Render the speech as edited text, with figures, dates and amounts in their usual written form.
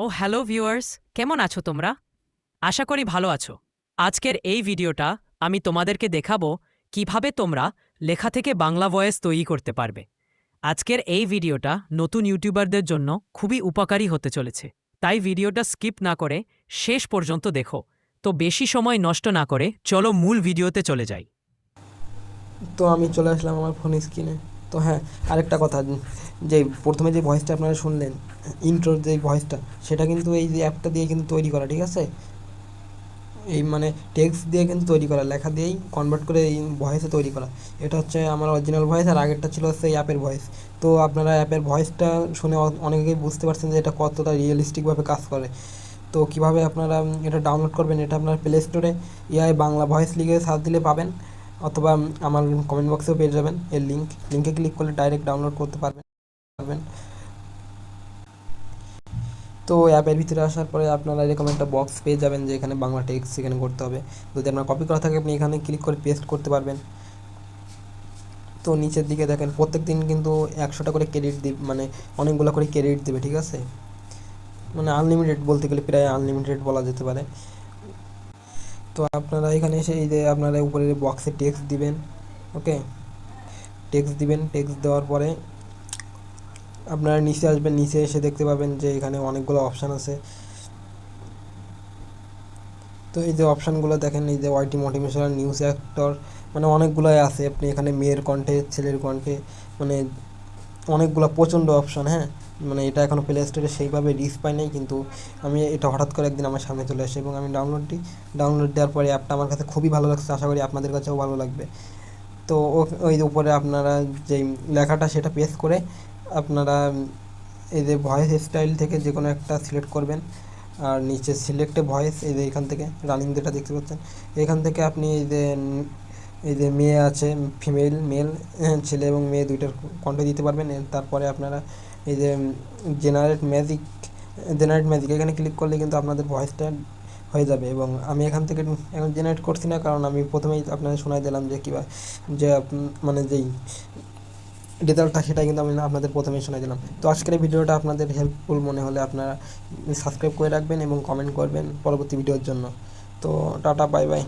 ও hello viewers, কেমন আছো তোমরা? আশা করি ভালো আছো। আজকের এই ভিডিওটা আমি তোমাদেরকে দেখাবো কিভাবে তোমরা লেখা থেকে বাংলা ভয়েস তৈরি করতে পারবে। আজকের এই ভিডিওটা নতুন ইউটিউবারদের জন্য খুবই উপকারী হতে চলেছে, তাই ভিডিওটা স্কিপ না করে শেষ পর্যন্ত দেখো। তো বেশি সময় নষ্ট না করে চলো মূল ভিডিওতে চলে যাই। তো আমি চলে আসলাম আমার ফোন স্ক্রিনে। তো হ্যাঁ, আরেকটা কথা, যে প্রথমে যে ভয়েসটা আপনারা শুনলেন, ইন্ট্রোর যে ভয়েসটা, সেটা কিন্তু এই যে অ্যাপটা দিয়ে কিন্তু তৈরি করা, ঠিক আছে? এই মানে টেক্সট দিয়ে কিন্তু তৈরি করা, লেখা দিয়েই কনভার্ট করে এই ভয়েসে তৈরি করা। এটা হচ্ছে আমার অরিজিনাল ভয়েস, আর আগেরটা ছিল হচ্ছে এই অ্যাপের ভয়েস। তো আপনারা অ্যাপের ভয়েসটা শুনে অনেকেই বুঝতে পারছেন যে এটা কতটা রিয়েলিস্টিকভাবে কাজ করে। তো কিভাবে আপনারা এটা ডাউনলোড করবেন, এটা আপনার প্লে স্টোরে এআই বাংলা ভয়েস লিখে সার্চ দিলে পাবেন, অথবা আমার কমেন্ট বক্সেও পেয়ে যাবেন এর লিঙ্কে ক্লিক করলে ডাইরেক্ট ডাউনলোড করতে পারবেন। তো অ্যাপের ভিতরে আসার পরে আপনারা এরকম একটা বক্স পেয়ে যাবেন যে এখানে বাংলা টেক্সট এখানে করতে হবে। যদি আপনার কপি করা থাকে আপনি এখানে ক্লিক করে পেস্ট করতে পারবেন। তো নিচের দিকে দেখেন প্রত্যেক দিন কিন্তু 100টা করে ক্রেডিট দিবে, মানে অনেকগুলো করে ক্রেডিট দেবে, ঠিক আছে? মানে আনলিমিটেড, বলতে গেলে প্রায় আনলিমিটেড বলা যেতে পারে। তো আপনারা এখানে এসে এই যে আপনারা উপরে বক্সে টেক্সট দিবেন। ওকে, টেক্সট দিবেন। টেক্সট দেওয়ার পরে আপনারা নিচে আসবেন, নিচে এসে দেখতে পাবেন যে এখানে অনেকগুলো অপশান আছে। তো এই যে অপশানগুলো দেখেন, এই যে ওয়াইটি মোটিভেশনাল নিউজ অ্যাক্টর, মানে অনেকগুলোই আছে। আপনি এখানে মেয়ের কণ্ঠে, ছেলের কণ্ঠে, মানে অনেকগুলো প্রচণ্ড অপশান। হ্যাঁ, মানে এটা এখনও প্লে স্টোরে সেইভাবে রিচ পাই নাই, কিন্তু আমি এটা হঠাৎ করে একদিন আমার সামনে চলে আসে এবং আমি ডাউনলোড দেওয়ার পরে অ্যাপটা আমার কাছে খুবই ভালো লাগছে, আশা করি আপনাদের কাছেও ভালো লাগবে। তো ওই যে উপরে আপনারা যেই লেখাটা সেটা পেস্ট করে আপনারা এই যে ভয়েস স্টাইল থেকে যে কোনো একটা সিলেক্ট করবেন, আর নিচে সিলেক্টে ভয়েস, এই যে এখান থেকে রানিং যেটা দেখতে পাচ্ছেন, এখান থেকে আপনি এই যে মেয়ে আছে, ফিমেল মেল, ছেলে এবং মেয়ে দুইটার কণ্ঠ দিতে পারবেন। তারপরে আপনারা এই যে জেনারেট ম্যাজিক এখানে ক্লিক করলে কিন্তু আপনাদের ভয়েসটা হয়ে যাবে। এবং আমি এখান থেকে এখন জেনারেট করছি না, কারণ আমি প্রথমেই আপনাদের শোনাই দিলাম যে কীভাবে, যে মানে যেই রেজাল্টটা সেটাই কিন্তু আমি আপনাদের প্রথমেই শোনাই দিলাম। তো আজকের এই ভিডিওটা আপনাদের হেল্পফুল মনে হলে আপনারা সাবস্ক্রাইব করে রাখবেন এবং কমেন্ট করবেন পরবর্তী ভিডিওর জন্য। তো টাটা, বাই বাই।